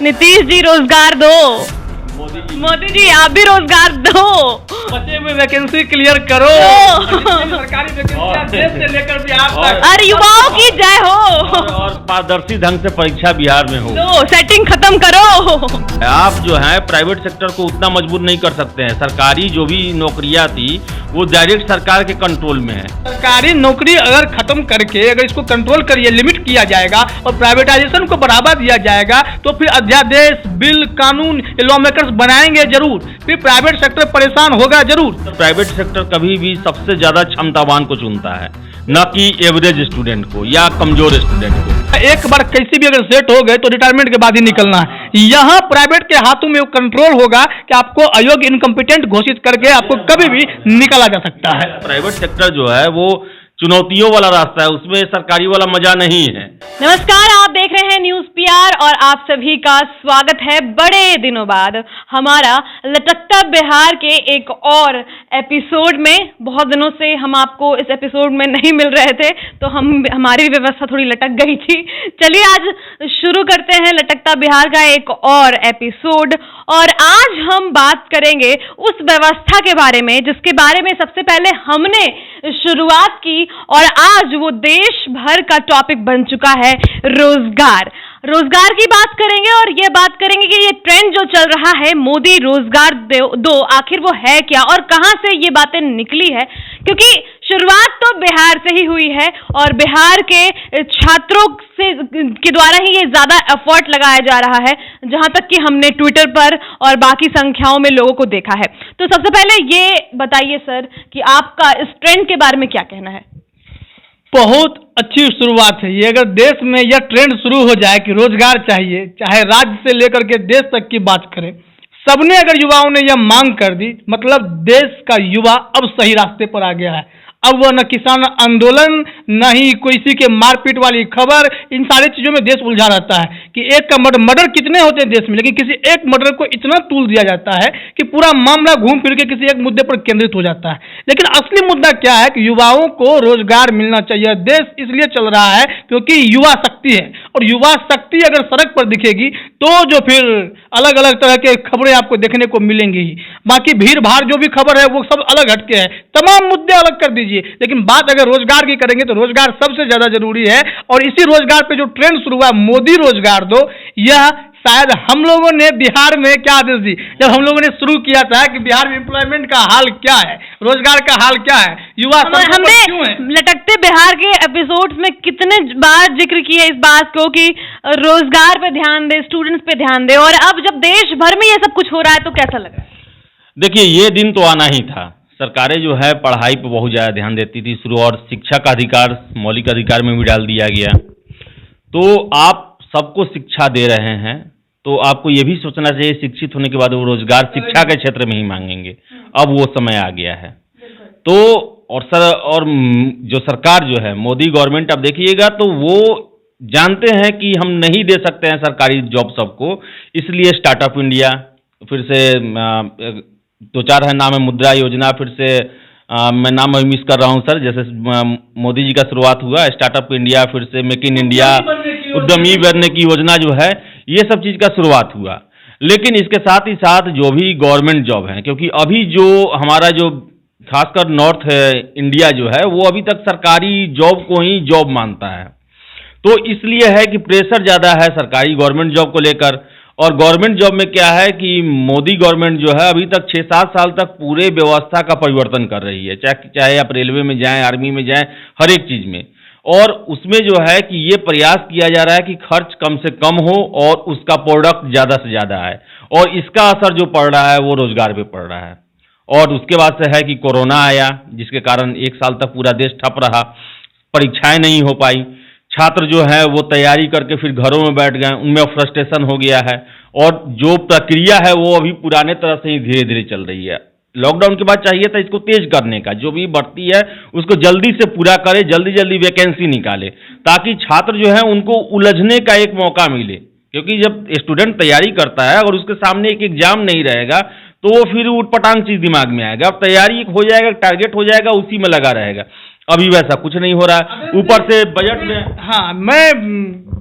नीतीश जी रोजगार दो, मोदी जी आप भी रोजगार दो, बचे हुए वैकेंसी क्लियर करो, सरकारी वैकेंसी देश से लेकर बिहार तक, और युवाओं की जय हो, और पारदर्शी ढंग से परीक्षा बिहार में हो। तो सेटिंग खत्म करो। आप जो है प्राइवेट सेक्टर को उतना मजबूत नहीं कर सकते हैं। सरकारी जो भी नौकरियां थी वो डायरेक्ट सरकार के कंट्रोल में है। सरकारी नौकरी अगर खत्म करके अगर इसको कंट्रोल करिए, लिमिट किया जाएगा और प्राइवेटाइजेशन को बढ़ावा दिया जाएगा तो फिर अध्यादेश, बिल, कानून लॉ मेकर्स बनाएंगे जरूर, फिर प्राइवेट सेक्टर परेशान होगा जरूर। प्राइवेट सेक्टर कभी भी सबसे ज्यादा क्षमतावान को चुनता है, न कि एवरेज स्टूडेंट को या कमजोर स्टूडेंट को। एक बार कैसी भी अगर सेट हो गए तो रिटायरमेंट के बाद ही निकलना है। यहाँ प्राइवेट के हाथों में कंट्रोल होगा कि आपको अयोग्य, इनकम्पिटेंट घोषित करके आपको कभी भी निकाला जा सकता है। प्राइवेट सेक्टर जो है वो चुनौतियों वाला रास्ता है, उसमें सरकारी वाला मजा नहीं है। नमस्कार, आप देख रहे हैं न्यूज पीआर और आप सभी का स्वागत है। बड़े दिनों बाद हमारा लटकता बिहार के एक और एपिसोड में, बहुत दिनों से हम आपको इस एपिसोड में नहीं मिल रहे थे तो हमारी भी व्यवस्था थोड़ी लटक गई थी। चलिए आज शुरू करते हैं लटकता बिहार का एक और एपिसोड, और आज हम बात करेंगे उस व्यवस्था के बारे में जिसके बारे में सबसे पहले हमने शुरुआत की और आज वो देश भर का टॉपिक बन चुका है, रोजगार। रोजगार की बात करेंगे और ये बात करेंगे कि ये ट्रेंड जो चल रहा है, मोदी रोजगार दो, आखिर वो है क्या और कहां से ये बातें निकली है, क्योंकि शुरुआत तो बिहार से ही हुई है और बिहार के छात्रों के द्वारा ही ये ज्यादा एफर्ट लगाया जा रहा है, जहां तक कि हमने ट्विटर पर और बाकी संख्याओं में लोगों को देखा है। तो सबसे पहले ये बताइए सर कि आपका इस ट्रेंड के बारे में क्या कहना है? बहुत अच्छी शुरुआत है ये। अगर देश में यह ट्रेंड शुरू हो जाए कि रोजगार चाहिए, चाहे राज्य से लेकर के देश तक की बात करें, सबने अगर युवाओं ने यह मांग कर दी, मतलब देश का युवा अब सही रास्ते पर आ गया है। अब वह न किसान आंदोलन, न ही किसी के मारपीट वाली खबर, इन सारी चीजों में देश उलझा रहता है कि एक का मर्डर कितने होते हैं देश में, लेकिन किसी एक मर्डर को इतना तूल दिया जाता है कि पूरा मामला घूम फिर के किसी एक मुद्दे पर केंद्रित हो जाता है। लेकिन असली मुद्दा क्या है कि युवाओं को रोजगार मिलना चाहिए। देश इसलिए चल रहा है क्योंकि युवा शक्ति है, और युवा शक्ति अगर सड़क पर दिखेगी तो जो फिर अलग अलग तरह के खबरें आपको देखने को मिलेंगी ही। बाकी भीड़ भाड़ जो भी खबर है वो सब अलग हटके है, तमाम मुद्दे अलग कर दीजिए, लेकिन बात अगर रोजगार की करेंगे तो रोजगार सबसे ज्यादा जरूरी है। और इसी रोजगार पे जो ट्रेंड शुरू हुआ, मोदी रोजगार दो, यह शायद हम लोगों ने बिहार में क्या आदेश दी जब हम लोगों ने शुरू किया था कि बिहार में एम्प्लॉयमेंट का हाल क्या है, रोजगार का हाल क्या है, युवा हमने लटकते बिहार के एपिसोड्स में कितने बार जिक्र किया इस बात को कि रोजगार पे ध्यान दे, स्टूडेंट्स पे ध्यान दे, और अब जब देश भर में ये सब कुछ हो रहा है तो कैसा लग रहा है? देखिए, ये दिन तो आना ही था। सरकारें जो है पढ़ाई पर बहुत ज़्यादा ध्यान देती थी शुरू, और शिक्षा का अधिकार मौलिक अधिकार में भी डाल दिया गया। तो आप सबको शिक्षा दे रहे हैं तो आपको ये भी सोचना चाहिए शिक्षित होने के बाद वो रोजगार शिक्षा के क्षेत्र में ही मांगेंगे। अब वो समय आ गया है। तो और जो सरकार जो है, मोदी गवर्नमेंट, अब देखिएगा तो वो जानते हैं कि हम नहीं दे सकते हैं सरकारी जॉब सबको, इसलिए स्टार्टअप इंडिया, फिर से दो चार है नाम है, मुद्रा योजना, फिर से मैं नाम अभी मिस कर रहा हूँ सर, जैसे मोदी जी का शुरुआत हुआ स्टार्टअप इंडिया, फिर से मेक इन इंडिया, उद्यमी बनने की योजना जो है, ये सब चीज़ का शुरुआत हुआ। लेकिन इसके साथ ही साथ जो भी गवर्नमेंट जॉब है, क्योंकि अभी जो हमारा जो खासकर नॉर्थ इंडिया जो है वो अभी तक सरकारी जॉब को ही जॉब मानता है, तो इसलिए है कि प्रेशर ज़्यादा है सरकारी गवर्नमेंट जॉब को लेकर। और गवर्नमेंट जॉब में क्या है कि मोदी गवर्नमेंट जो है अभी तक 6-7 साल तक पूरे व्यवस्था का परिवर्तन कर रही है, चाहे आप रेलवे में जाएं, आर्मी में जाएं, हर एक चीज़ में। और उसमें जो है कि ये प्रयास किया जा रहा है कि खर्च कम से कम हो और उसका प्रोडक्ट ज़्यादा से ज़्यादा आए, और इसका असर जो पड़ रहा है वो रोजगार पे पड़ रहा है। और उसके बाद से है कि कोरोना आया, जिसके कारण 1 साल तक पूरा देश ठप रहा, परीक्षाएं नहीं हो पाई, छात्र जो है वो तैयारी करके फिर घरों में बैठ गए, उनमें फ्रस्ट्रेशन हो गया है, और जो प्रक्रिया है वो अभी पुराने तरह से ही धीरे धीरे चल रही है। लॉकडाउन के बाद चाहिए था इसको तेज करने का, जो भी भर्ती है उसको जल्दी से पूरा करे, जल्दी जल्दी वैकेंसी निकाले, ताकि छात्र जो है उनको उलझने का एक मौका मिले। क्योंकि जब स्टूडेंट तैयारी करता है अगर उसके सामने एक एग्जाम नहीं रहेगा तो वो फिर उटपटांग चीज दिमाग में आएगा, अब तैयारी हो जाएगा, टारगेट हो जाएगा, उसी में लगा रहेगा। अभी वैसा कुछ नहीं हो रहा है, ऊपर से बजट में। हाँ, मैं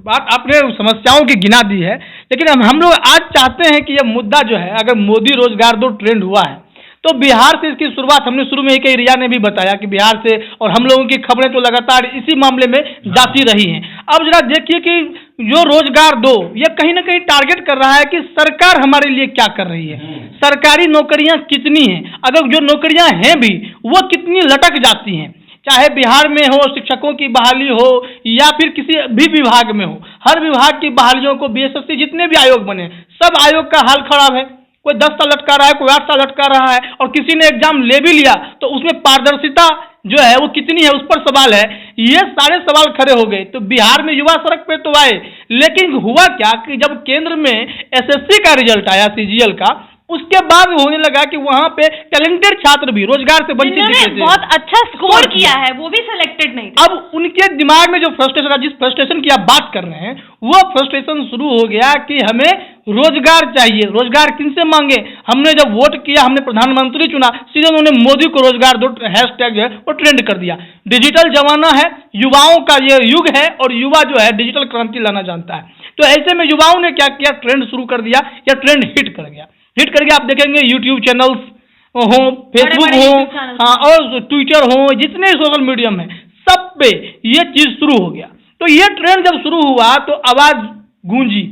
बात आपने समस्याओं की गिना दी है, लेकिन हम लोग आज चाहते हैं कि यह मुद्दा जो है, अगर मोदी रोजगार दो ट्रेंड हुआ है तो बिहार से इसकी शुरुआत हमने शुरू में ही कई रिया ने भी बताया कि बिहार से, और हम लोगों की खबरें तो लगातार इसी मामले में जाती रही हैं। अब जरा देखिए कि जो रोजगार दो ये कहीं ना कहीं टारगेट कर रहा है कि सरकार हमारे लिए क्या कर रही है, सरकारी नौकरियां कितनी हैं, अगर जो नौकरियां हैं भी वो कितनी लटक जाती हैं, चाहे बिहार में हो शिक्षकों की बहाली हो या फिर किसी भी विभाग में हो, हर विभाग की बहालियों को बीएसएससी जितने भी आयोग बने सब आयोग का हाल खराब है। कोई 10 साल लटका रहा है, कोई 8 साल लटका रहा है, और किसी ने एग्जाम ले भी लिया तो उसमें पारदर्शिता जो है वो कितनी है उस पर सवाल है। ये सारे सवाल खड़े हो गए तो बिहार में युवा सड़क पे तो आए, लेकिन हुआ क्या कि जब केंद्र में एसएससी का रिजल्ट आया सीजीएल का, उसके बाद होने लगा कि वहां पे टैलेंटेड छात्र भी रोजगार से वंचित दिखे थे, बहुत अच्छा स्कोर किया है, वो भी सिलेक्टेड नहीं थे। अब उनके दिमाग में जो फ्रस्ट्रेशन है, जिस फ्रस्ट्रेशन की आप बात कर रहे हैं, वो फ्रस्ट्रेशन शुरू हो गया कि हमें रोजगार चाहिए। रोजगार किनसे मांगे? हमने जब वोट किया, हमने प्रधानमंत्री चुना, सीधे उन्होंने मोदी को रोजगार दो हैशटैग जो है वो ट्रेंड कर दिया। डिजिटल जमाना है, युवाओं का ये युग है और युवा जो है डिजिटल क्रांति लाना जानता है। तो ऐसे में युवाओं ने क्या किया, ट्रेंड शुरू कर दिया, या ट्रेंड हिट कर गया। हिट करके आप देखेंगे यूट्यूब चैनल्स हो, फेसबुक हो, हाँ, और ट्विटर हो, जितने सोशल मीडियम है सब पे ये चीज शुरू हो गया। तो ये ट्रेंड जब शुरू हुआ तो आवाज गूंजी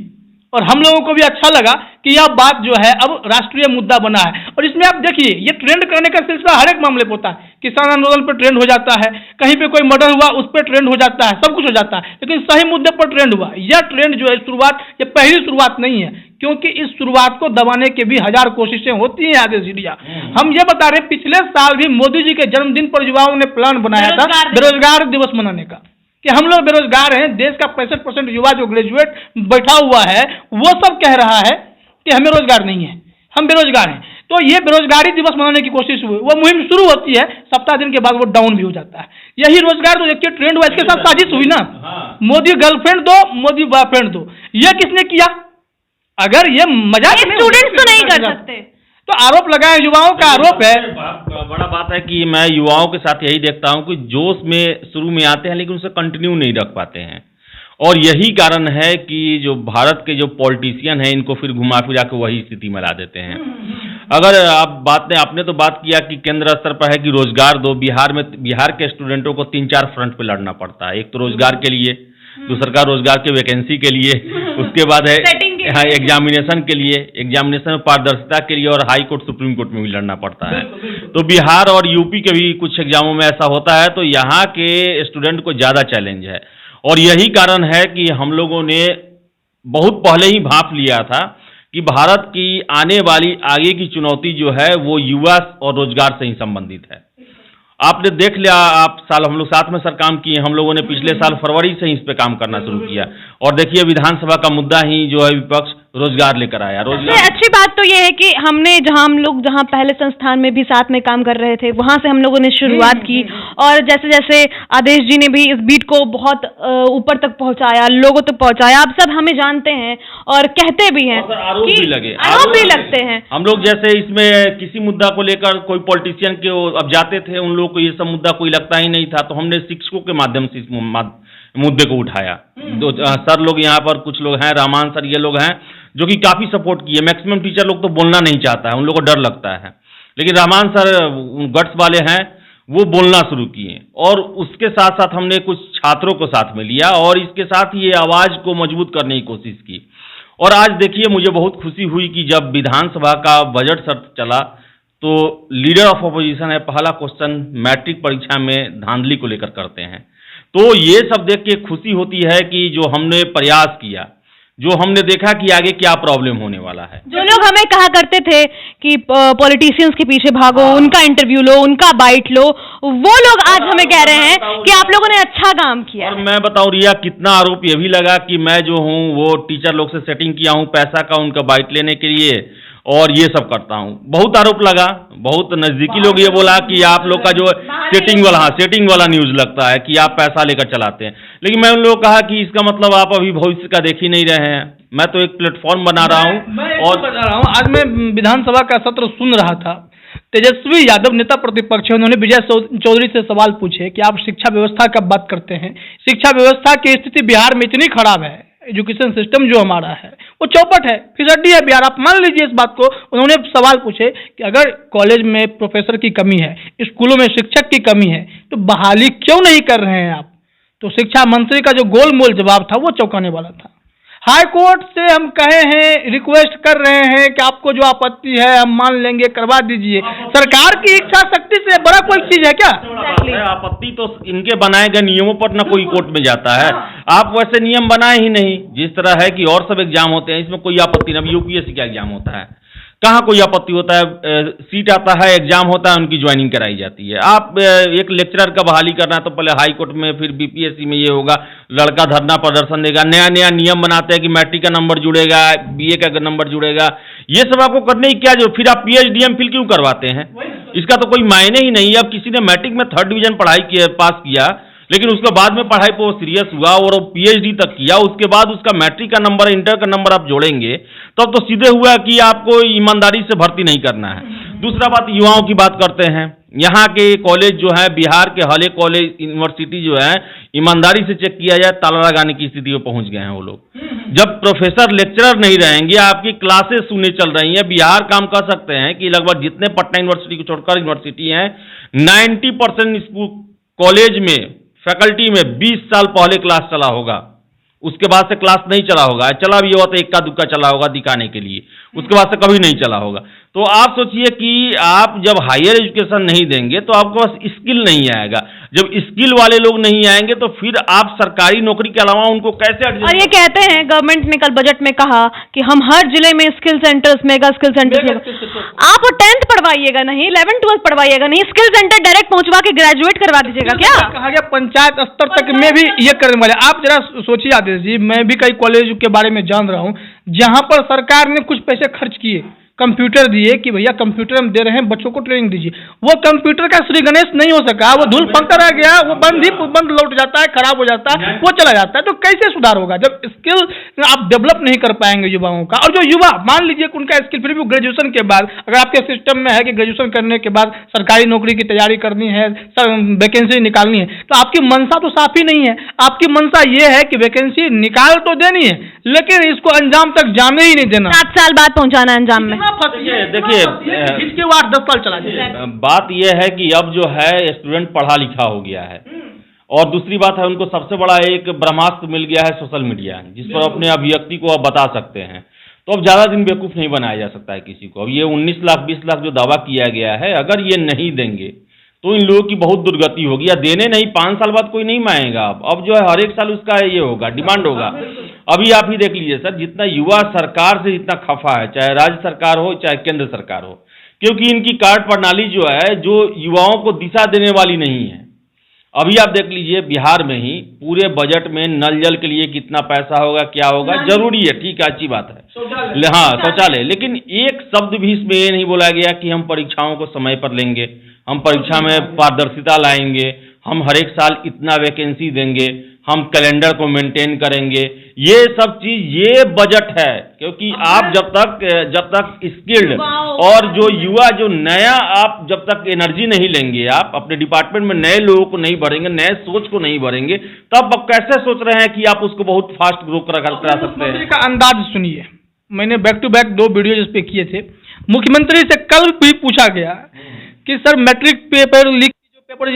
और हम लोगों को भी अच्छा लगा कि यह बात जो है अब राष्ट्रीय मुद्दा बना है। और इसमें आप देखिए ये ट्रेंड करने का सिलसिला हर एक मामले पर होता है। किसान आंदोलन पर ट्रेंड हो जाता है, कहीं पे कोई मर्डर हुआ उस पर ट्रेंड हो जाता है, सब कुछ हो जाता है, लेकिन सही मुद्दे पर ट्रेंड हुआ। यह ट्रेंड जो है शुरुआत, ये पहली शुरुआत नहीं है, क्योंकि इस शुरुआत को दबाने के भी 1000 कोशिशें होती हैं आगे सीढ़ियां। हम ये बता रहे पिछले साल भी मोदी जी के जन्मदिन पर युवाओं ने प्लान बनाया था बेरोजगार दिवस मनाने का, कि हम लोग बेरोजगार हैं। देश का 65% युवा जो ग्रेजुएट बैठा हुआ है वो सब कह रहा है कि हमें रोजगार नहीं है, हम बेरोजगार हैं। तो ये बेरोजगारी दिवस मनाने की कोशिश हुई, वो मुहिम शुरू होती है, सप्ताह दिन के बाद वो डाउन भी हो जाता है। यही रोजगार तो देखिए ट्रेंड हुआ, इसके साथ साजिश हुई ना, मोदी गर्लफ्रेंड दो, मोदी बॉयफ्रेंड दो, ये किसने किया? अगर ये मजाक स्टूडेंट्स तो नहीं कर सकते, तो आरोप लगाए, युवाओं का आरोप है। बड़ा बात है कि मैं युवाओं के साथ यही देखता हूं कि जोश में शुरू में आते हैं लेकिन उसे कंटिन्यू नहीं रख पाते हैं, और यही कारण है कि जो भारत के जो पॉलिटिशियन हैं इनको फिर घुमा फिरा के वही स्थिति में ला देते हैं। अगर आपने तो बात किया कि केंद्र स्तर पर है कि रोजगार दो, बिहार के स्टूडेंटों को 3-4 फ्रंट पे लड़ना पड़ता है। एक तो रोजगार के लिए, दूसरा रोजगार के वैकेंसी के लिए, उसके बाद है एग्जामिनेशन के लिए, एग्जामिनेशन में पारदर्शिता के लिए, और हाई कोर्ट सुप्रीम कोर्ट में भी लड़ना पड़ता है। तो बिहार और यूपी के भी कुछ एग्जामों में ऐसा होता है, तो यहाँ के स्टूडेंट को ज़्यादा चैलेंज है, और यही कारण है कि हम लोगों ने बहुत पहले ही भांप लिया था कि भारत की आने वाली आगे की चुनौती जो है वो युवा और रोजगार से ही संबंधित है। आपने देख लिया, हम लोग साथ में सर काम किए, हम लोगों ने पिछले साल फरवरी से ही इस पे काम करना शुरू किया, और देखिए विधानसभा का मुद्दा ही जो है विपक्ष रोजगार लेकर आया। रोजगार अच्छी बात तो ये है कि हमने जहाँ पहले संस्थान में भी साथ में काम कर रहे थे वहां से हम लोगों ने शुरुआत की, और जैसे जैसे आदेश जी ने भी इस बीट को बहुत ऊपर तक पहुंचाया, लोगों तक पहुंचाया। आप सब हमें जानते हैं और कहते भी हैं, आरोप भी लगते हैं। हम लोग जैसे इसमें किसी मुद्दा को लेकर कोई पॉलिटिशियन के अब जाते थे, उन लोगों को ये सब मुद्दा कोई लगता ही नहीं था, तो हमने शिक्षकों के माध्यम से इस मुद्दे को उठाया। सर लोग यहाँ पर कुछ लोग हैं, रहमान सर ये लोग हैं जो कि काफी सपोर्ट किए। मैक्सिमम टीचर लोग तो बोलना नहीं चाहता है, उन लोगों को डर लगता है, लेकिन रहमान सर गट्स वाले हैं, वो बोलना शुरू किए, और उसके साथ साथ हमने कुछ छात्रों को साथ में लिया और इसके साथ ये आवाज को मजबूत करने की कोशिश की। और आज देखिए मुझे बहुत खुशी हुई कि जब विधानसभा का बजट सत्र चला तो लीडर ऑफ अपोजिशन है, पहला क्वेश्चन मैट्रिक परीक्षा में धांधली को लेकर करते हैं। तो ये सब देख के खुशी होती है कि जो हमने प्रयास किया, जो हमने देखा कि आगे क्या प्रॉब्लम होने वाला है। जो लोग हमें कहा करते थे कि पॉलिटिशियंस के पीछे भागो, उनका इंटरव्यू लो, उनका बाइट लो, वो लोग आज हमें कह रहे हैं कि आप लोगों ने अच्छा काम किया। और मैं बताऊं रिया, कितना आरोप ये भी लगा कि मैं जो हूं वो टीचर लोग से सेटिंग किया हूं पैसा का उनका बाइट लेने के लिए, और ये सब करता हूं। बहुत आरोप लगा, बहुत नजदीकी लोग ये बोला कि आप लोग का जो सेटिंग वाला न्यूज लगता है कि आप पैसा लेकर चलाते हैं। लेकिन मैं उन लोगों को कहा कि इसका मतलब आप अभी भविष्य का देख ही नहीं रहे हैं। मैं तो एक प्लेटफॉर्म बना रहा हूँ। और बता रहा हूँ, आज मैं विधानसभा का सत्र सुन रहा था, तेजस्वी यादव नेता प्रतिपक्ष है, उन्होंने विजय चौधरी से सवाल पूछे कि आप शिक्षा व्यवस्था का बात करते हैं, शिक्षा व्यवस्था की स्थिति बिहार में इतनी खराब है, एजुकेशन सिस्टम जो हमारा है वो चौपट है, फिसड्डी है बिहार, आप मान लीजिए इस बात को। उन्होंने सवाल पूछे कि अगर कॉलेज में प्रोफेसर की कमी है, स्कूलों में शिक्षक की कमी है, तो बहाली क्यों नहीं कर रहे हैं आप? तो शिक्षा मंत्री का जो गोलमोल जवाब था वो चौंकाने वाला था। हाई कोर्ट से हम कहे हैं, रिक्वेस्ट कर रहे हैं कि आपको जो आपत्ति है हम मान लेंगे, करवा दीजिए। सरकार की इच्छा शक्ति से बड़ा कोई चीज है क्या? आपत्ति तो इनके बनाए गए नियमों पर न कोई कोर्ट में जाता है। आप वैसे नियम बनाए ही नहीं, जिस तरह है कि और सब एग्जाम होते हैं, इसमें कोई आपत्ति नहीं। यूपीएससी का एग्जाम होता है, कहाँ कोई आपत्ति होता है? सीट आता है, एग्जाम होता है, उनकी ज्वाइनिंग कराई जाती है। आप एक लेक्चरर का बहाली करना है तो पहले हाई कोर्ट में, फिर बीपीएससी में ये होगा, लड़का धरना प्रदर्शन देगा, नया नया नियम बनाते हैं कि मैट्रिक का नंबर जुड़ेगा, बीए का नंबर जुड़ेगा, ये सब आपको करने की क्या जो? फिर आप पीएचडी एमफिल क्यों करवाते हैं? इसका तो कोई मायने ही नहीं है। अब किसी ने मैट्रिक में 3rd डिवीजन पढ़ाई पास किया, लेकिन उसके बाद में पढ़ाई पर वो सीरियस हुआ और वो पीएचडी तक किया, उसके बाद उसका मैट्रिक का नंबर, इंटर का नंबर आप जोड़ेंगे तब तो सीधे हुआ कि आपको ईमानदारी से भर्ती नहीं करना है। दूसरा बात, युवाओं की बात करते हैं। यहाँ के कॉलेज जो है, बिहार के हर एक कॉलेज यूनिवर्सिटी जो है, ईमानदारी से चेक किया जाए, ताला लगाने की स्थिति में पहुंच गए हैं वो लोग। जब प्रोफेसर लेक्चरर नहीं रहेंगे, आपकी क्लासेस सुनने चल रही हैं, बिहार काम कर सकते हैं कि लगभग जितने पटना यूनिवर्सिटी को छोड़कर यूनिवर्सिटी हैं, 90% स्कूल कॉलेज में फैकल्टी में 20 साल पहले क्लास चला होगा, उसके बाद से क्लास नहीं चला होगा। चला भी हुआ तो इक्का दुक्का चला होगा दिखाने के लिए, उसके बाद से कभी नहीं चला होगा। तो आप सोचिए कि आप जब हायर एजुकेशन नहीं देंगे तो आपके पास स्किल नहीं आएगा। जब स्किल वाले लोग नहीं आएंगे तो फिर आप सरकारी नौकरी के अलावा उनको कैसे एडजस्ट? और ये कहते हैं, गवर्नमेंट ने कल बजट में कहा कि हम हर जिले में skill centres, mega skill centres, आप 10th पढ़वाइएगा नहीं, 11th 12th पढ़वाइएगा नहीं, स्किल सेंटर डायरेक्ट पहुंचवा के ग्रेजुएट करवा दीजिएगा क्या? कहा गया पंचायत स्तर तक में भी ये करने वाले। आप जरा सोचिए आदेश जी, मैं भी कई कॉलेज के बारे में जान रहा हूँ जहां पर सरकार ने कुछ पैसे खर्च किए, कंप्यूटर दिए कि भैया कंप्यूटर हम दे रहे हैं, बच्चों को ट्रेनिंग दीजिए। वो कंप्यूटर का श्री गणेश नहीं हो सका, वो धूल पंखा रह गया, वो बंद लौट जाता है, खराब हो जाता है, वो चला जाता है। तो कैसे सुधार होगा जब स्किल आप डेवलप नहीं कर पाएंगे युवाओं का? और जो युवा मान लीजिए कि उनका स्किल फिर भी ग्रेजुएशन के बाद, अगर आपके सिस्टम में है कि ग्रेजुएशन करने के बाद सरकारी नौकरी की तैयारी करनी है, वैकेंसी निकालनी है, तो आपकी मंशा तो साफ ही नहीं है। आपकी मंशा ये है कि वैकेंसी निकाल तो देनी है, लेकिन इसको अंजाम तक जाने ही नहीं देना, 7 साल बाद पहुंचाना अंजाम में। देखिए, इसके बाद 10 साल चला जाए। बात यह है कि अब जो है स्टूडेंट पढ़ा लिखा हो गया है, और दूसरी बात है उनको सबसे बड़ा एक ब्रह्मास्त्र मिल गया है सोशल मीडिया, जिस पर अपने अभिव्यक्ति को आप बता सकते हैं। तो अब ज्यादा दिन बेवकूफ नहीं बनाया जा सकता है किसी को। अब ये 19 लाख 20 लाख जो दावा किया गया है, अगर ये नहीं देंगे तो इन लोगों की बहुत दुर्गति होगी, या देने नहीं, 5 साल बाद कोई नहीं मांगेगा। अब जो है हर एक साल उसका ये होगा, डिमांड होगा। अभी आप ही देख लीजिए सर, जितना युवा सरकार से जितना खफा है, चाहे राज्य सरकार हो चाहे केंद्र सरकार हो, क्योंकि इनकी कार्ड प्रणाली जो है, जो युवाओं को दिशा देने वाली नहीं है। अभी आप देख लीजिए बिहार में ही पूरे बजट में नल जल के लिए कितना पैसा होगा, क्या होगा, जरूरी है, ठीक है, अच्छी बात है, हाँ शौचालय, लेकिन एक शब्द भी इसमें ये नहीं बोला गया कि हम परीक्षाओं को समय पर लेंगे, हम परीक्षा में पारदर्शिता लाएंगे, हम हर एक साल इतना वैकेंसी देंगे, हम कैलेंडर को मेंटेन करेंगे। ये सब चीज, ये बजट है। क्योंकि आप जब तक स्किल्ड और जो युवा जो नया, आप जब तक एनर्जी नहीं लेंगे, आप अपने डिपार्टमेंट में नए लोगों को नहीं भरेंगे, नए सोच को नहीं भरेंगे, तब आप कैसे सोच रहे हैं कि आप उसको बहुत फास्ट ग्रो करा सकते हैं? का अंदाज सुनिए, मैंने बैक टू बैक 2 वीडियो इस पे किए थे। मुख्यमंत्री से कल भी पूछा गया कि सर मैट्रिक पेपर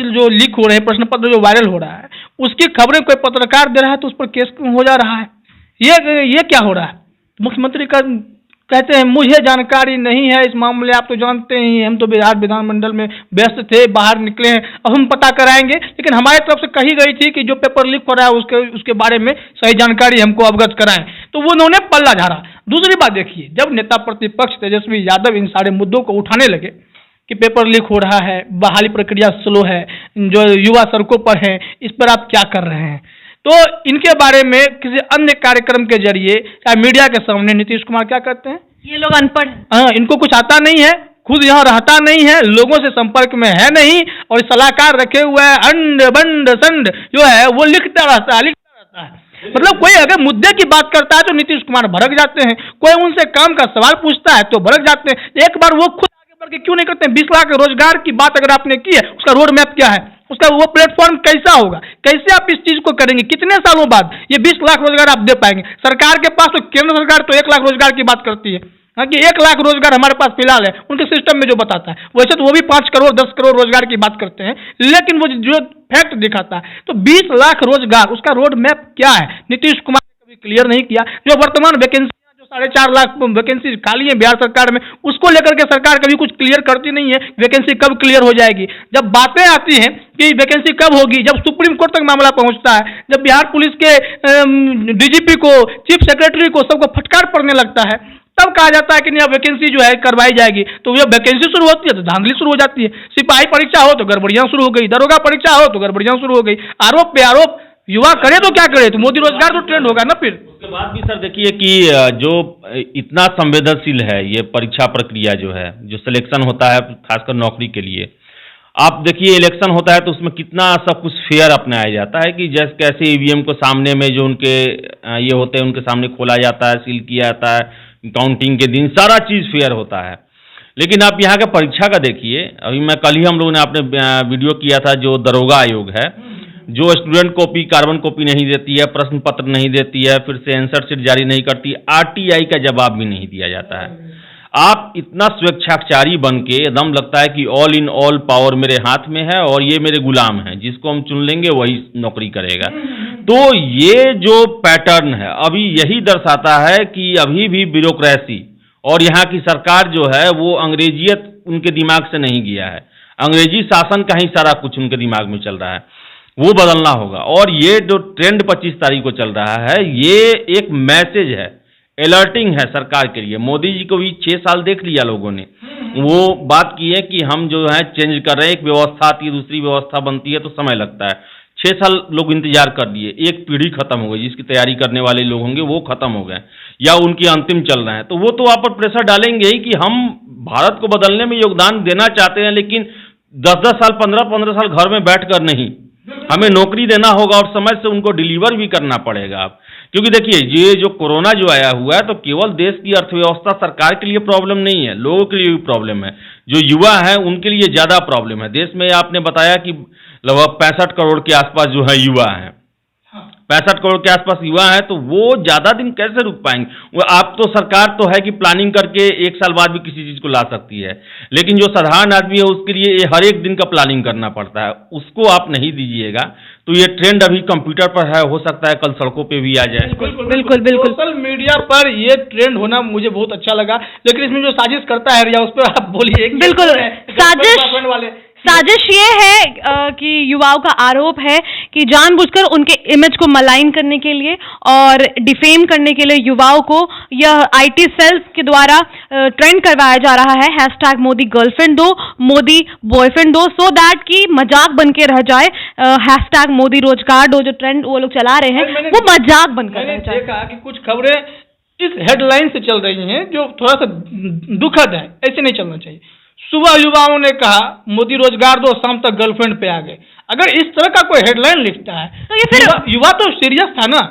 जो लीक हो रहे हैं, प्रश्न पत्र जो वायरल हो रहा है, उसकी खबरें कोई पत्रकार दे रहा है तो उस पर केस हो जा रहा है, ये क्या हो रहा है? मुख्यमंत्री का कहते हैं मुझे जानकारी नहीं है इस मामले, आप तो जानते ही, हम तो बिहार विधानमंडल में व्यस्त थे, बाहर निकले हैं, अब हम पता कराएंगे, लेकिन हमारी तरफ से कही गई थी कि जो पेपर लीक हो रहा है उसके बारे में सही जानकारी हमको अवगत कराएं, तो वो उन्होंने पल्ला झाड़ा। दूसरी बात देखिए, जब नेता प्रतिपक्ष तेजस्वी यादव इन सारे मुद्दों को उठाने लगे कि पेपर लीक हो रहा है, बहाली प्रक्रिया स्लो है, जो युवा सड़कों पर हैं, इस पर आप क्या कर रहे हैं, तो इनके बारे में किसी अन्य कार्यक्रम के जरिए या मीडिया के सामने नीतीश कुमार क्या करते हैं? ये लोग अनपढ़, हाँ, इनको कुछ आता नहीं है, खुद यहाँ रहता नहीं है, लोगों से संपर्क में है नहीं, और सलाहकार रखे हुए हैं, अंड बंड संड जो है वो लिखता रहता है। मतलब कोई अगर मुद्दे की बात करता है तो नीतीश कुमार भड़क जाते हैं, कोई उनसे काम का सवाल पूछता है तो भड़क जाते हैं। एक बार वो खुद आगे बढ़ के क्यों नहीं करते हैं? 20 लाख रोजगार की बात अगर आपने की है, उसका रोड मैप क्या है, उसका वो प्लेटफॉर्म कैसा होगा, कैसे आप इस चीज को करेंगे, कितने सालों बाद ये 20 लाख रोजगार आप दे पाएंगे? सरकार के पास तो, केंद्र सरकार तो 1 लाख रोजगार की बात करती है कि 1 लाख रोजगार हमारे पास फिलहाल है, उनके सिस्टम में जो बताता है। वैसे तो वो भी 5 करोड़ 10 करोड़ रोजगार की बात करते हैं, लेकिन वो जो फैक्ट दिखाता है तो 20 लाख रोजगार, उसका रोड मैप क्या है, नीतीश कुमार ने कभी क्लियर नहीं किया। जो वर्तमान वैकेंसी, जो 4.5 लाख वैकेंसी खाली है बिहार सरकार में, उसको लेकर के सरकार कभी कुछ क्लियर करती नहीं है। वैकेंसी कब क्लियर हो जाएगी? जब बातें आती हैं कि वैकेंसी कब होगी, जब सुप्रीम कोर्ट तक मामला पहुंचता है, जब बिहार पुलिस के डीजीपी को, चीफ सेक्रेटरी को, सबको फटकार पड़ने लगता है, तब कहा जाता है कि नहीं अब वैकेंसी जो है करवाई जाएगी। तो ये वैकेंसी शुरू होती है तो धांधली शुरू हो जाती है। सिपाही परीक्षा हो तो गड़बड़ियां शुरू हो गई, दरोगा परीक्षा हो तो गड़बड़ियां शुरू हो गई। आरोप पे आरोप, युवा करे तो क्या करे, तो मोदी रोजगार तो ट्रेंड होगा ना। फिर उसके बाद भी सर देखिए कि जो इतना संवेदनशील है ये परीक्षा प्रक्रिया जो है, जो सिलेक्शन होता है खासकर नौकरी के लिए, आप देखिए इलेक्शन होता है तो उसमें कितना सब कुछ फेयर अपनाया जाता है कि जैसे कैसे ईवीएम को सामने में जो उनके ये होते हैं उनके सामने खोला जाता है, सील किया जाता है, काउंटिंग के दिन सारा चीज़ फेयर होता है। लेकिन आप यहाँ के परीक्षा का देखिए, अभी मैं कल ही हम लोगों ने आपने वीडियो किया था, जो दरोगा आयोग है, जो स्टूडेंट कॉपी, कार्बन कॉपी नहीं देती है, प्रश्न पत्र नहीं देती है, फिर से आंसर शीट जारी नहीं करती, आरटीआई का जवाब भी नहीं दिया जाता है। आप इतना स्वेच्छाचारी बन के एकदम लगता है कि ऑल इन ऑल पावर मेरे हाथ में है और ये मेरे गुलाम हैं, जिसको हम चुन लेंगे वही नौकरी करेगा। तो ये जो पैटर्न है अभी यही दर्शाता है कि अभी भी ब्यूरोक्रेसी और यहाँ की सरकार जो है वो अंग्रेजियत उनके दिमाग से नहीं गया है, अंग्रेजी शासन का ही सारा कुछ उनके दिमाग में चल रहा है, वो बदलना होगा। और ये जो ट्रेंड 25 तारीख को चल रहा है, ये एक मैसेज है, अलर्टिंग है सरकार के लिए। मोदी जी को भी 6 साल देख लिया लोगों ने, वो बात की है कि हम जो है चेंज कर रहे हैं, एक व्यवस्था आती है दूसरी व्यवस्था बनती है तो समय लगता है। 6 साल लोग इंतजार कर लिए, एक पीढ़ी खत्म हो गई, जिसकी तैयारी करने वाले लोग होंगे वो खत्म हो गए या उनकी अंतिम चल रहे हैं, तो वो तो आप पर प्रेशर डालेंगे ही कि हम भारत को बदलने में योगदान देना चाहते हैं, लेकिन 10-10 साल 15-15 साल घर में बैठकर नहीं, हमें नौकरी देना होगा और समय से उनको डिलीवर भी करना पड़ेगा। आप क्योंकि देखिए ये जो कोरोना जो आया हुआ है तो केवल देश की अर्थव्यवस्था सरकार के लिए प्रॉब्लम नहीं है, लोगों के लिए भी प्रॉब्लम है, जो युवा है उनके लिए ज़्यादा प्रॉब्लम है। देश में आपने बताया कि लगभग 65 करोड़ के आसपास जो है युवा हैं, 65 करोड़ के आसपास युवा है, तो वो ज़्यादा दिन कैसे रुक पाएंगे? वो आप तो सरकार तो है कि प्लानिंग करके 1 साल बाद भी किसी चीज़ को ला सकती है, लेकिन जो साधारण आदमी है उसके लिए हर एक दिन का प्लानिंग करना पड़ता है, उसको आप नहीं दीजिएगा। तो ये ट्रेंड अभी कंप्यूटर पर है, हो सकता है कल सड़कों पे भी आ जाए। बिल्कुल सोशल मीडिया पर ये ट्रेंड होना मुझे बहुत अच्छा लगा, लेकिन इसमें जो साजिश करता है रिया, उस पर आप बोलिए। बिल्कुल साजिश ये है कि युवाओं का आरोप है कि जानबूझकर उनके इमेज को मलाइन करने के लिए और डिफेम करने के लिए युवाओं को यह आईटी सेल्स के द्वारा ट्रेंड करवाया जा रहा है, हैशटैग मोदी गर्लफ्रेंड दो, मोदी बॉयफ्रेंड दो, सो दैट कि मजाक बन के रह जाए, हैशटैग मोदी रोजगार दो, जो ट्रेंड वो लोग चला रहे हैं वो मजाक बनकर रह जाए। देखा कि कुछ खबरें इस हेडलाइन से चल रही हैं जो थोड़ा सा दुखद है, ऐसे नहीं चलना चाहिए। सुबह युवाओं ने कहा मोदी रोजगार दो, शाम तक गर्लफ्रेंड पे आ गए। अगर इस तरह का कोई हेडलाइन लिखता है तो ये फिर युवा तो सीरियस था ना,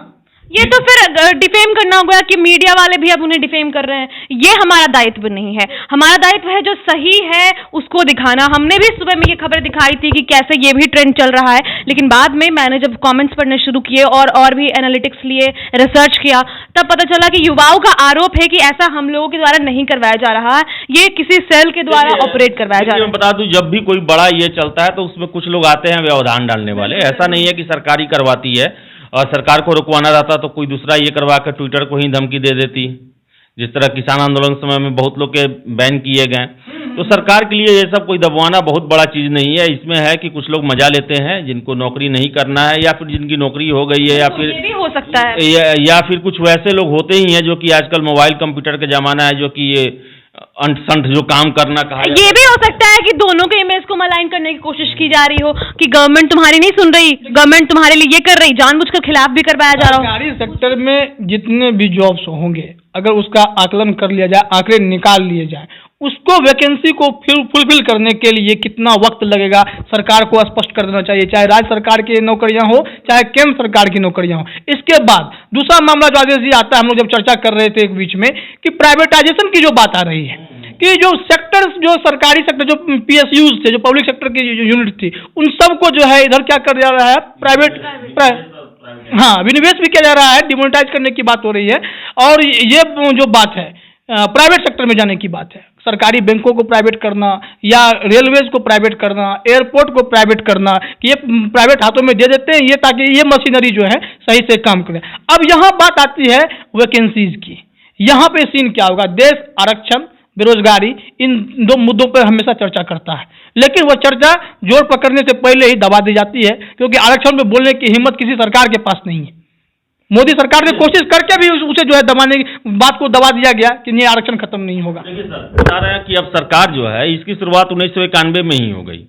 ये तो फिर डिफेम करना होगा कि मीडिया वाले भी अब उन्हें डिफेम कर रहे हैं। ये हमारा दायित्व नहीं है, हमारा दायित्व है जो सही है उसको दिखाना। हमने भी सुबह में ये खबर दिखाई थी कि कैसे ये भी ट्रेंड चल रहा है, लेकिन बाद में मैंने जब कमेंट्स पढ़ने शुरू किए और भी एनालिटिक्स लिए, रिसर्च किया, तब पता चला कि युवाओं का आरोप है कि ऐसा हम लोगों के द्वारा नहीं करवाया जा रहा है, ये किसी सेल के द्वारा ऑपरेट करवाया जा रहा है। मैं बता दूं, जब भी कोई बड़ा ये चलता है तो उसमें कुछ लोग आते हैं व्यवधान डालने वाले। ऐसा नहीं है कि सरकार ही करवाती है, और सरकार को रुकवाना रहता तो कोई दूसरा ये करवा कर ट्विटर को ही धमकी दे देती, जिस तरह किसान आंदोलन के समय में बहुत लोग के बैन किए गए। तो सरकार के लिए ये सब कोई दबाना बहुत बड़ा चीज़ नहीं है। इसमें है कि कुछ लोग मजा लेते हैं जिनको नौकरी नहीं करना है, या फिर जिनकी नौकरी हो गई है, या फिर ये भी हो सकता है, या फिर कुछ वैसे लोग होते ही हैं जो कि आजकल मोबाइल कंप्यूटर का जमाना है, जो कि ये अंट संट जो काम करना कहा, ये भी हो सकता है कि दोनों के इमेज को मलाइन करने की कोशिश की जा रही हो कि गवर्नमेंट तुम्हारी नहीं सुन रही, गवर्नमेंट तुम्हारे लिए ये कर रही, जानबूझकर खिलाफ भी करवाया जा रहा हो। सरकारी सेक्टर में जितने भी जॉब्स होंगे, अगर उसका आकलन कर लिया जाए, आंकड़े निकाल लिए जाए, उसको वैकेंसी को फुलफिल करने के लिए कितना वक्त लगेगा, सरकार को स्पष्ट कर देना चाहिए, चाहे राज्य सरकार की नौकरियां हो चाहे केंद्र सरकार की नौकरियां हो। इसके बाद दूसरा मामला जो आदेश जी आता है, हम लोग जब चर्चा कर रहे थे एक बीच में कि प्राइवेटाइजेशन की जो बात आ रही है कि जो सेक्टर्स, जो सरकारी सेक्टर, जो PSUs थे, जो पब्लिक सेक्टर की यूनिट थी, उन सबको जो है इधर क्या कर दिया रहा है, विनिवेश भी किया जा रहा है, डिमोनेटाइज करने की बात हो रही है। और ये जो बात है प्राइवेट सेक्टर में जाने की बात है, सरकारी बैंकों को प्राइवेट करना या रेलवेज को प्राइवेट करना, एयरपोर्ट को प्राइवेट करना, कि ये प्राइवेट हाथों में दे देते हैं ये, ताकि ये मशीनरी जो है सही से काम करे। अब यहाँ बात आती है वैकेंसीज की। यहाँ पे सीन क्या होगा, देश आरक्षण, बेरोजगारी, इन दो मुद्दों पर हमेशा चर्चा करता है, लेकिन वह चर्चा जोर पकड़ने से पहले ही दबा दी जाती है, क्योंकि आरक्षण पे बोलने की हिम्मत किसी सरकार के पास नहीं है। मोदी सरकार ने कोशिश करके भी उसे जो है दबाने की बात को दबा दिया गया कि ये आरक्षण खत्म नहीं होगा। देखिए सर, बता रहे हैं कि अब सरकार जो है इसकी शुरुआत 1991 में ही हो गई।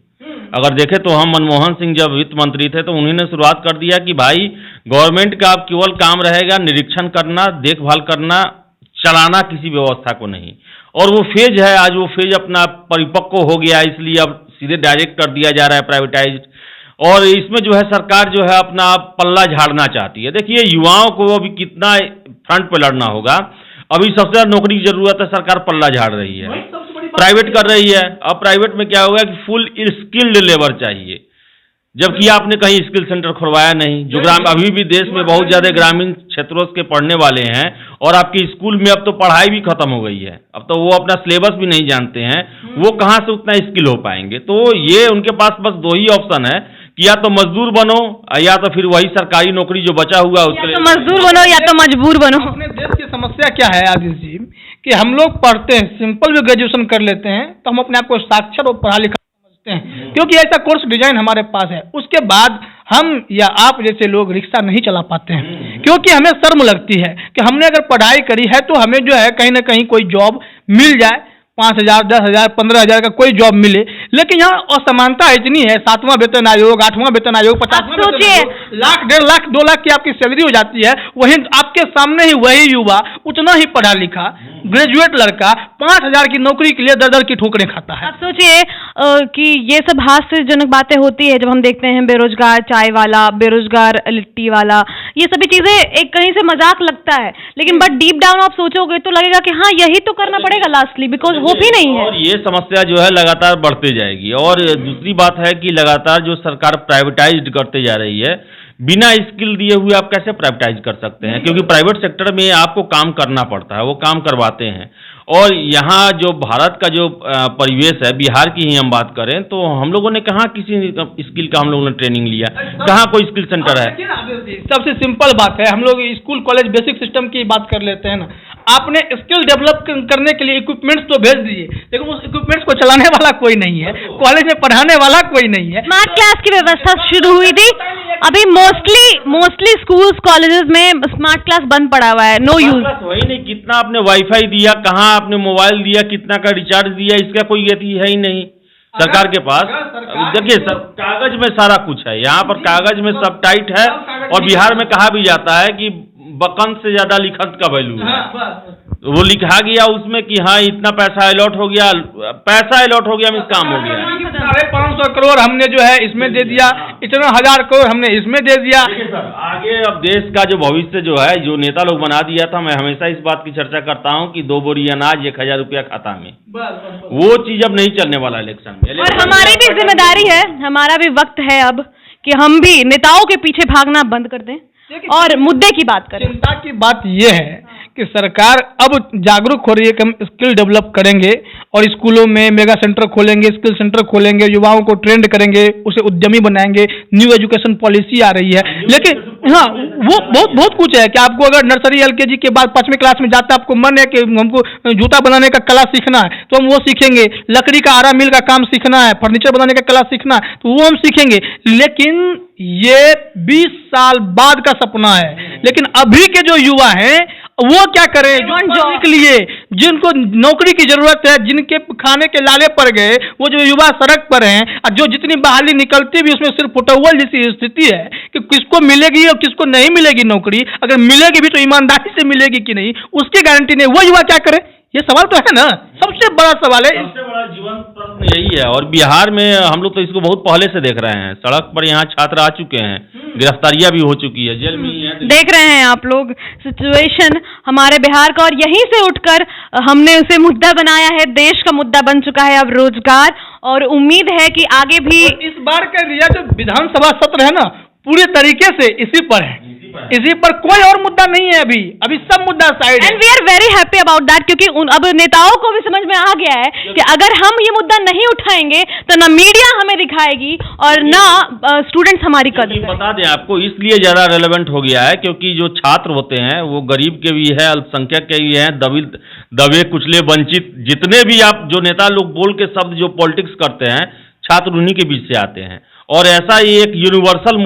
अगर देखें तो हम मनमोहन सिंह जब वित्त मंत्री थे तो उन्होंने शुरुआत कर दिया कि भाई गवर्नमेंट का अब केवल काम रहेगा निरीक्षण करना, देखभाल करना, चलाना किसी व्यवस्था को नहीं। और वो फेज है, आज वो फेज अपना परिपक्व हो गया, इसलिए अब सीधे डायरेक्ट कर दिया जा रहा है प्राइवेटाइज। और इसमें जो है सरकार जो है अपना पल्ला झाड़ना चाहती है। देखिए युवाओं को अभी कितना फ्रंट पे लड़ना होगा, अभी सबसे ज्यादा नौकरी की जरूरत है, सरकार पल्ला झाड़ रही है, प्राइवेट कर रही है। अब प्राइवेट में क्या होगा कि फुल स्किल्ड लेबर चाहिए, जबकि आपने कहीं स्किल सेंटर खुलवाया नहीं। जो अभी भी देश में बहुत ज्यादा ग्रामीण क्षेत्रों के पढ़ने वाले हैं, और आपके स्कूल में अब तो पढ़ाई भी खत्म हो गई है, अब तो वो अपना सिलेबस भी नहीं जानते हैं, वो कहाँ से उतना स्किल हो पाएंगे। तो ये उनके पास बस दो ही ऑप्शन है कि या तो मजदूर बनो या तो फिर वही सरकारी नौकरी जो बचा हुआ है उसके, या तो मजदूर बनो या तो मजबूर बनो। अपने देश की समस्या क्या है आदिश जी, कि हम लोग पढ़ते हैं, सिंपल भी ग्रेजुएशन कर लेते हैं तो हम अपने आप को साक्षर और पढ़ा लिखा समझते हैं, क्योंकि ऐसा कोर्स डिजाइन हमारे पास है। उसके बाद हम या आप जैसे लोग रिक्शा नहीं चला पाते हैं, क्योंकि हमें शर्म लगती है कि हमने अगर पढ़ाई करी है तो हमें जो है कहीं ना कहीं कोई जॉब मिल जाए, 5,000, 10,000, 15,000 का कोई जॉब मिले। लेकिन यहाँ असमानता इतनी है, 7वां वेतन आयोग, 8वां वेतन आयोग, 50वां वेतन आयोग, लाख, 1.5 लाख, 2 लाख की आपकी सैलरी हो जाती है। वहीं आपके सामने ही वही युवा उतना ही पढ़ा लिखा ग्रेजुएट लड़का 5,000 की नौकरी के लिए दर की ठोकरें खाता है। आप सोचिए कि ये सब हास्यजनक बातें होती है जब हम देखते हैं बेरोजगार चाय वाला, बेरोजगार लिट्टी वाला, ये सभी चीजें एक कहीं से मजाक लगता है, लेकिन बट डीप डाउन आप सोचोगे तो लगेगा कि हाँ यही तो करना पड़ेगा लास्टली, बिकॉज होप ही नहीं है। और ये समस्या जो है लगातार बढ़ती जाएगी। और दूसरी बात है कि लगातार जो सरकार प्राइवेटाइज्ड करते जा रही है, बिना स्किल दिए हुए आप कैसे प्राइवेटाइज कर सकते हैं, क्योंकि प्राइवेट सेक्टर में आपको काम करना पड़ता है, वो काम करवाते हैं। और यहाँ जो भारत का जो परिवेश है, बिहार की ही हम बात करें तो हम लोगों ने कहाँ किसी स्किल का हम लोगों ने ट्रेनिंग लिया, कहाँ कोई स्किल सेंटर है। सबसे सिंपल बात है, हम लोग स्कूल कॉलेज बेसिक सिस्टम की बात कर लेते हैं ना, आपने स्किल डेवलप करने के लिए इक्विपमेंट्स तो भेज दिए, लेकिन उस इक्विपमेंट्स को चलाने वाला कोई नहीं है, कॉलेज में पढ़ाने वाला कोई नहीं है। स्मार्ट क्लास की व्यवस्था शुरू हुई थी, अभी मोस्टली स्कूल्स कॉलेजेस में स्मार्ट क्लास बंद पड़ा हुआ है, नो यूज। वही नहीं, कितना आपने वाईफाई दिया, कहाँ आपने मोबाइल दिया, कितना का रिचार्ज दिया, इसका कोई यति है ही नहीं सरकार के पास। देखिए सब कागज में सारा कुछ है, यहाँ पर कागज में सब टाइट है। और बिहार में कहा भी जाता है कि बकंस से ज्यादा लिखत का वैल्यू है, वो लिखा गया उसमें कि हाँ इतना पैसा अलॉट हो गया, पैसा अलॉट हो गया मीन्स काम हो गया। 550 करोड़ हमने जो है इसमें दे दिया, इतना 1,000 करोड़ हमने इसमें दे दिया। आगे अब देश का जो भविष्य जो है, जो नेता लोग बना दिया था, मैं हमेशा इस बात की चर्चा करता हूँ कि 2 बोरी अनाज 1,000 रुपया खाता में, वो चीज अब नहीं चलने वाला इलेक्शन में। और हमारी भी जिम्मेदारी है, हमारा भी वक्त है अब कि हम भी नेताओं के पीछे भागना बंद कर दें और मुद्दे की बात करें। चिंता की बात यह है कि सरकार अब जागरूक हो रही है कि हम स्किल डेवलप करेंगे और स्कूलों में मेगा सेंटर खोलेंगे, स्किल सेंटर खोलेंगे, युवाओं को ट्रेंड करेंगे, उसे उद्यमी बनाएंगे, न्यू एजुकेशन पॉलिसी आ रही है। लेकिन हाँ, वो बहुत कुछ है कि आपको अगर नर्सरी LKG के बाद 5वीं क्लास में जाते आपको मन है कि हमको जूता बनाने का कला सीखना है तो हम वो सीखेंगे, लकड़ी का आरा मिल का काम सीखना है, फर्नीचर बनाने का कला सीखना है तो वो हम सीखेंगे। लेकिन ये 20 साल बाद का सपना है। लेकिन अभी के जो युवा हैं वो क्या करें, जो के लिए जिनको नौकरी की जरूरत है, जिनके खाने के लाले पड़ गए, वो जो युवा सड़क पर हैं, और जो जितनी बहाली निकलती भी उसमें सिर्फ फुटअव्वल जैसी स्थिति है कि किसको मिलेगी और किसको नहीं मिलेगी नौकरी, अगर मिलेगी भी तो ईमानदारी से मिलेगी कि नहीं उसकी गारंटी नहीं, वो युवा क्या करे, ये सवाल तो है ना। सबसे बड़ा सवाल है। सबसे बड़ा जीवन प्रश्न यही है। और बिहार में हम लोग तो इसको बहुत पहले से देख रहे हैं, सड़क पर यहाँ छात्र आ चुके हैं, गिरफ्तारियां भी हो चुकी है, जेल में ही है। देख रहे हैं आप लोग सिचुएशन हमारे बिहार का, और यहीं से उठकर हमने उसे मुद्दा बनाया है, देश का मुद्दा बन चुका है अब रोजगार, और उम्मीद है कि आगे भी इस बार का रिया जो विधानसभा सत्र है ना, पूरे तरीके से इसी पर है, इसी पर कोई और मुद्दा नहीं है। अभी सब मुद्दा साइड है। And we are very happy about that, क्योंकि अब नेताओं को भी समझ में आ गया है कि अगर हम ये मुद्दा नहीं उठाएंगे तो ना मीडिया हमें दिखाएगी और ना स्टूडेंट्स हमारी कदर करेंगे। बता दें आपको, इसलिए ज्यादा रेलेवेंट हो गया है क्योंकि जो छात्र होते हैं वो गरीब के भी है, अल्पसंख्यक के भी है, दबे कुचले वंचित, जितने भी आप जो नेता लोग बोल के शब्द जो पॉलिटिक्स करते हैं, छात्र उन्हीं के बीच से आते हैं। और ऐसा ही एक यूनिवर्सल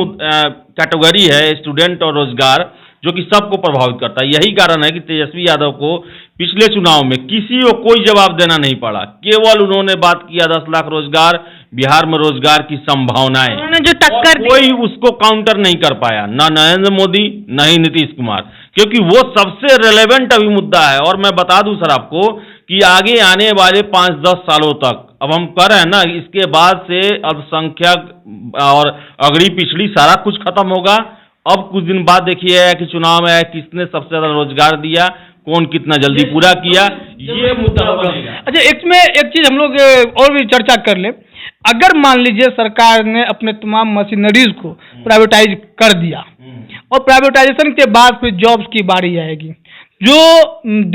कैटेगरी है स्टूडेंट और रोजगार, जो कि सबको प्रभावित करता है। यही कारण है कि तेजस्वी यादव को पिछले चुनाव में किसी को कोई जवाब देना नहीं पड़ा, केवल उन्होंने बात किया 10 लाख रोजगार, बिहार में रोजगार की संभावनाएं, उन्होंने जो टक्कर कोई उसको काउंटर नहीं कर पाया, ना नरेंद्र मोदी ना ही नीतीश कुमार, क्योंकि वो सबसे रेलेवेंट अभी मुद्दा है। और मैं बता दूं सर आपको कि आगे आने वाले 5-10 सालों तक, अब हम कर रहे हैं ना, इसके बाद से अल्पसंख्यक और अगड़ी पिछड़ी सारा कुछ खत्म होगा। अब कुछ दिन बाद देखिए कि चुनाव में किसने सबसे ज्यादा रोजगार दिया, कौन कितना जल्दी पूरा किया, ये मुद्दा बनेगा। अच्छा, इसमें एक चीज हम लोग और भी चर्चा कर ले। अगर मान लीजिए सरकार ने अपने तमाम मशीनरीज को प्राइवेटाइज कर दिया और प्राइवेटाइजेशन के बाद फिर जॉब्स की बारी आएगी, जो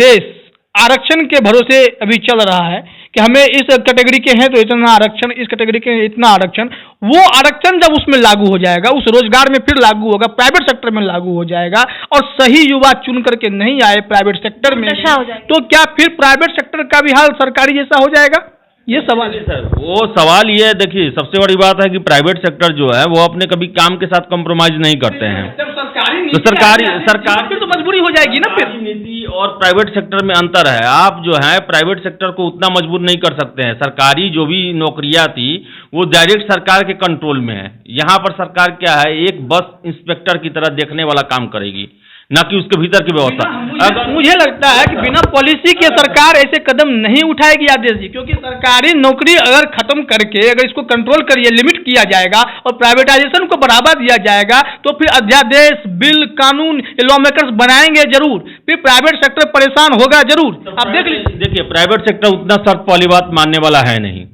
देश आरक्षण के भरोसे अभी चल रहा है कि हमें इस कैटेगरी के हैं तो इतना आरक्षण, इस कैटेगरी के इतना आरक्षण, वो आरक्षण जब उसमें लागू हो जाएगा, उस रोजगार में फिर लागू होगा, प्राइवेट सेक्टर में लागू हो जाएगा, और सही युवा चुन करके नहीं आए प्राइवेट सेक्टर में, तो क्या फिर प्राइवेट सेक्टर का भी हाल सरकारी जैसा हो जाएगा? ये सवाल है सर। वो सवाल ये है, देखिए सबसे बड़ी बात है कि प्राइवेट सेक्टर जो है वो अपने कभी काम के साथ कॉम्प्रोमाइज नहीं करते हैं। तो सरकार तो मजबूरी हो जाएगी ना फिर। नीति और प्राइवेट सेक्टर में अंतर है। आप जो है प्राइवेट सेक्टर को उतना मजबूर नहीं कर सकते हैं। सरकारी जो भी नौकरियां थी वो डायरेक्ट सरकार के कंट्रोल में है। यहाँ पर सरकार क्या है, एक बस इंस्पेक्टर की तरह देखने वाला काम करेगी, ना कि उसके भीतर की व्यवस्था। मुझे लगता है कि बिना पॉलिसी के सरकार ऐसे कदम नहीं उठाएगी आदेश जी, क्योंकि सरकारी नौकरी अगर खत्म करके अगर इसको कंट्रोल करिए, लिमिट किया जाएगा और प्राइवेटाइजेशन को बढ़ावा दिया जाएगा, तो फिर अध्यादेश, बिल, कानून लॉ मेकर्स बनाएंगे जरूर, फिर प्राइवेट सेक्टर परेशान होगा जरूर। आप देख लीजिए, देखिए प्राइवेट सेक्टर उतना शर्त वाली बात मानने वाला है नहीं,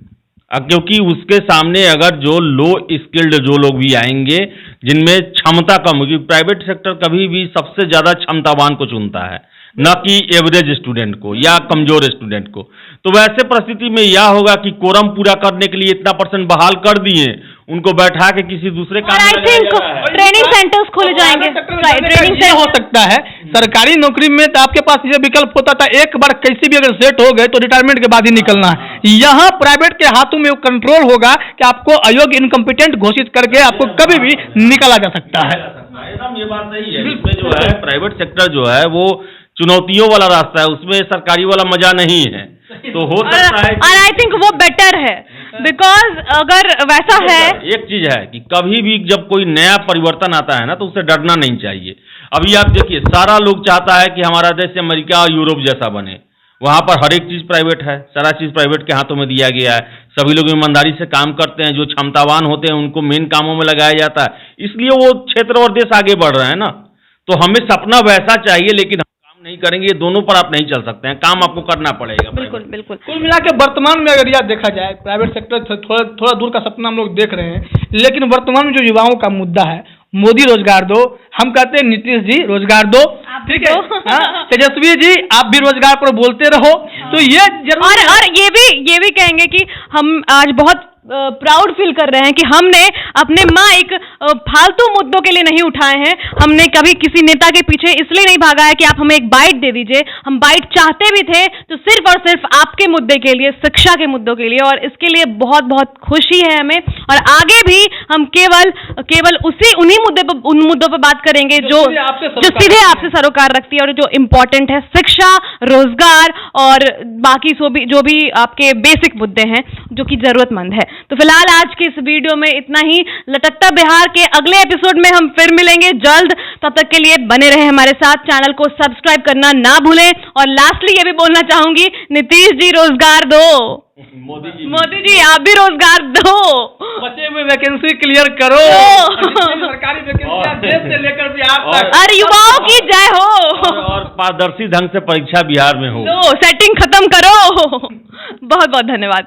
क्योंकि उसके सामने अगर जो लो स्किल्ड जो लोग भी आएंगे जिनमें क्षमता कम होगी, प्राइवेट सेक्टर कभी भी सबसे ज्यादा क्षमतावान को चुनता है, न कि एवरेज स्टूडेंट को या कमजोर स्टूडेंट को। तो वैसे परिस्थिति में यह होगा कि कोरम पूरा करने के लिए इतना % बहाल कर दिए, उनको बैठा के किसी दूसरे काम में आई थिंक ट्रेनिंग सेंटर्स खोले जाएंगे। ट्रेनिंग से हो सकता है। सरकारी नौकरी में तो आपके पास ये विकल्प होता था, एक बार कैसे भी अगर सेट हो गए तो रिटायरमेंट के बाद ही निकलना है। यहाँ प्राइवेट के हाथों में कंट्रोल होगा कि आपको अयोग्य, इनकम्पिटेंट घोषित करके आपको कभी भी निकाला जा सकता है। एकदम ये बात सही है। इसमें जो है प्राइवेट सेक्टर जो है वो चुनौतियों वाला रास्ता है, उसमें सरकारी वाला मजा नहीं है। तो हो सकता है, और आई थिंक वो बेटर है, बिकॉज अगर वैसा है, एक चीज है कि कभी भी जब कोई नया परिवर्तन आता है ना तो उससे डरना नहीं चाहिए। अभी आप देखिए, सारा लोग चाहता है कि हमारा देश अमेरिका और यूरोप जैसा बने, वहां पर हर एक चीज प्राइवेट है, सारा चीज प्राइवेट के हाथों में दिया गया है, सभी लोग ईमानदारी से काम करते हैं, जो क्षमतावान होते हैं उनको मेन कामों में लगाया जाता है, इसलिए वो क्षेत्र और देश आगे बढ़ रहे हैं ना। तो हमें सपना वैसा चाहिए, लेकिन नहीं करेंगे, ये दोनों पर आप नहीं चल सकते हैं, काम आपको करना पड़ेगा। बिल्कुल बिल्कुल। कुल मिला के वर्तमान में अगर यह देखा जाए, प्राइवेट सेक्टर थोड़ा दूर का सपना हम लोग देख रहे हैं, लेकिन वर्तमान में जो युवाओं का मुद्दा है, मोदी रोजगार दो, हम कहते हैं नीतीश जी रोजगार दो, ठीक है, तेजस्वी जी आप भी रोजगार पर बोलते रहो, तो ये जरूर। और ये भी कहेंगे कि हम आज बहुत प्राउड फील कर रहे हैं कि हमने अपने माइक फालतू मुद्दों के लिए नहीं उठाए हैं। हमने कभी किसी नेता के पीछे इसलिए नहीं भागा है कि आप हमें एक बाइट दे दीजिए, हम बाइट चाहते भी थे तो सिर्फ और सिर्फ आपके मुद्दे के लिए, शिक्षा के मुद्दों के लिए, और इसके लिए बहुत बहुत खुशी है हमें। और आगे भी हम केवल उन मुद्दों पर बात करेंगे जो सीधे आपसे सरोकार रखती है और जो इम्पोर्टेंट है, शिक्षा, रोजगार और बाकी जो भी आपके बेसिक मुद्दे हैं जो कि जरूरतमंद है। तो फिलहाल आज के इस वीडियो में इतना ही। लटकता बिहार के अगले एपिसोड में हम फिर मिलेंगे जल्द। तब तक के लिए बने रहे हमारे साथ, चैनल को सब्सक्राइब करना ना भूलें। और लास्टली ये भी बोलना चाहूंगी, नीतीश जी रोजगार दो, मोदी जी आप भी रोजगार दो, बचे हुए वैकेंसी क्लियर करो, सरकारी वैकेंसी देश से लेकर बिहार तक, और युवाओं की जय हो, और पारदर्शी ढंग से परीक्षा बिहार में हो, सेटिंग खत्म करो। बहुत बहुत धन्यवाद।